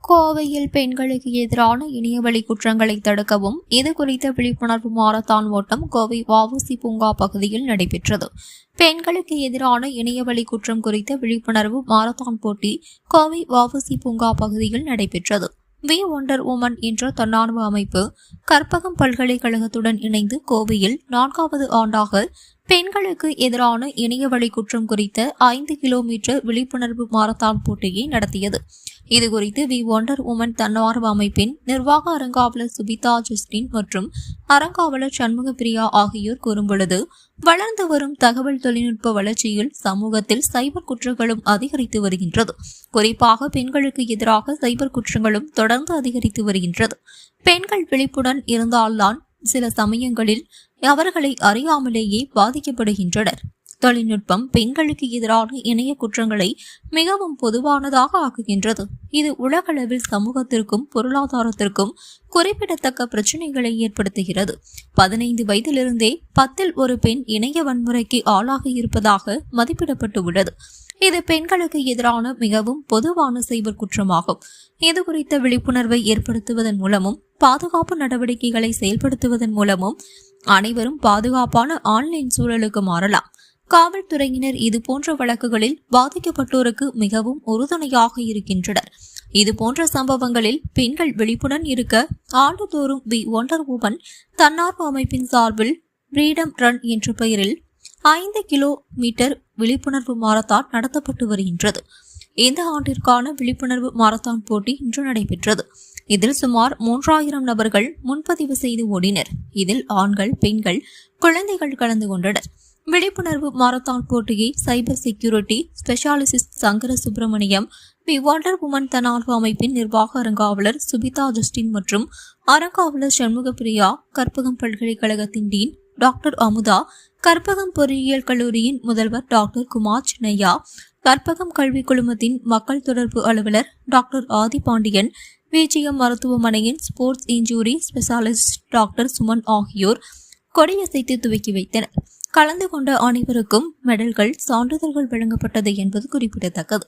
கோவையில் பெண்களுக்கு எதிரான இணையவழி குற்றங்களை தடுக்கவும் இது குறித்த விழிப்புணர்வு மாரத்தான் ஓட்டம் கோவை வ.உ.சி. பூங்கா பகுதியில் நடைபெற்றது. பெண்களுக்கு எதிரான இணையவழி குற்றம் குறித்த விழிப்புணர்வு மாரத்தான் போட்டி கோவை வ.உ.சி. பூங்கா பகுதியில் நடைபெற்றது. வி ஒண்டர் உமன் என்ற தன்னார்வ அமைப்பு கற்பகம் பல்கலைக்கழகத்துடன் இணைந்து கோவையில் 4வது ஆண்டாக பெண்களுக்கு எதிரான இணையவழி குற்றம் குறித்த 5 கிலோமீட்டர் விழிப்புணர்வு மாரத்தான் போட்டியை நடத்தியது. இதுகுறித்து வி ஒண்டர் உமன் தன்னார்வ அமைப்பின் நிர்வாக அறங்காவலர் சுபிதா ஜஸ்டின் மற்றும் அறங்காவலர் சண்முகப்பிரியா ஆகியோர் கூறும்பொழுது, வளர்ந்து வரும் தகவல் தொழில்நுட்ப வளர்ச்சியில் சமூகத்தில் சைபர் குற்றங்களும் அதிகரித்து வருகின்றது. குறிப்பாக பெண்களுக்கு எதிராக சைபர் குற்றங்களும் தொடர்ந்து அதிகரித்து வருகின்றது. பெண்கள் விழிப்புடன் இருந்தால்தான் சில சமயங்களில் அவர்களை அறியாமலேயே பாதிக்கப்படுகின்றனர். தொழில்நுட்பம் பெண்களுக்கு எதிரான இணைய குற்றங்களை மிகவும் பொதுவானதாக ஆக்குகின்றது. இது உலகளவில் சமூகத்திற்கும் பொருளாதாரத்திற்கும் குறிப்பிடத்தக்க பிரச்சனைகளை ஏற்படுத்துகிறது. 15 வயதிலிருந்தே 10 ஒரு பெண் இணைய வன்முறைக்கு ஆளாகி இருப்பதாக மதிப்பிடப்பட்டு உள்ளது. இது பெண்களுக்கு எதிரான மிகவும் பொதுவான சைபர் குற்றமாகும். இது குறித்த விழிப்புணர்வை ஏற்படுத்துவதன் மூலமும் பாதுகாப்பு நடவடிக்கைகளை செயல்படுத்துவதன் மூலமும் அனைவரும் பாதுகாப்பான ஆன்லைன் சூழலுக்கு மாறலாம். காவல்துறையினர் இதுபோன்ற வழக்குகளில் பாதிக்கப்பட்டோருக்கு மிகவும் உறுதுணையாக இருக்கின்றனர். இதுபோன்ற சம்பவங்களில் பெண்கள் விழிப்புடன் இருக்க ஆண்டுதோறும் வி ஒண்டர் உமன் தன்னார்வ அமைப்பின் சார்பில் ஃப்ரீடம் ரன் என்ற பெயரில் 5 கிலோமீட்டர் விழிப்புணர்வு மாரத்தான் நடத்தப்பட்டு வருகின்றது. இந்த ஆண்டிற்கான விழிப்புணர்வு மாரத்தான் போட்டி இன்று நடைபெற்றது. இதில் சுமார் 3000 நபர்கள் முன்பதிவு செய்து ஓடினர். இதில் ஆண்கள், பெண்கள், குழந்தைகள் கலந்து கொண்டனர். விழிப்புணர்வு மாரத்தான் போட்டியை cyber security specialist Sankara Subramaniam, we wonder women தன்னார்வ அமைப்பின் நிர்வாக அறங்காவலர் சுபிதா ஜஸ்டின் மற்றும் அறங்காவலர் சண்முகப்பிரியா, கற்பகம் பல்கலைக்கழகத்தின் டீன் டாக்டர் அமுதா, கற்பகம் பொறியியல் கல்லூரியின் முதல்வர் டாக்டர் குமார் சின்னையா, கற்பகம் கல்வி குழுமத்தின் மக்கள் தொடர்பு அலுவலர் டாக்டர் ஆதிபாண்டியன், விஜிஎம் மருத்துவமனையின் sports injury specialist doctor Suman ஆகியோர் கொடியசைத்து துவக்கி வைத்தனர். கலந்து கொண்ட அனைவருக்கும் மெடல்கள், சான்றிதழ்கள் வழங்கப்பட்டது என்பது குறிப்பிடத்தக்கது.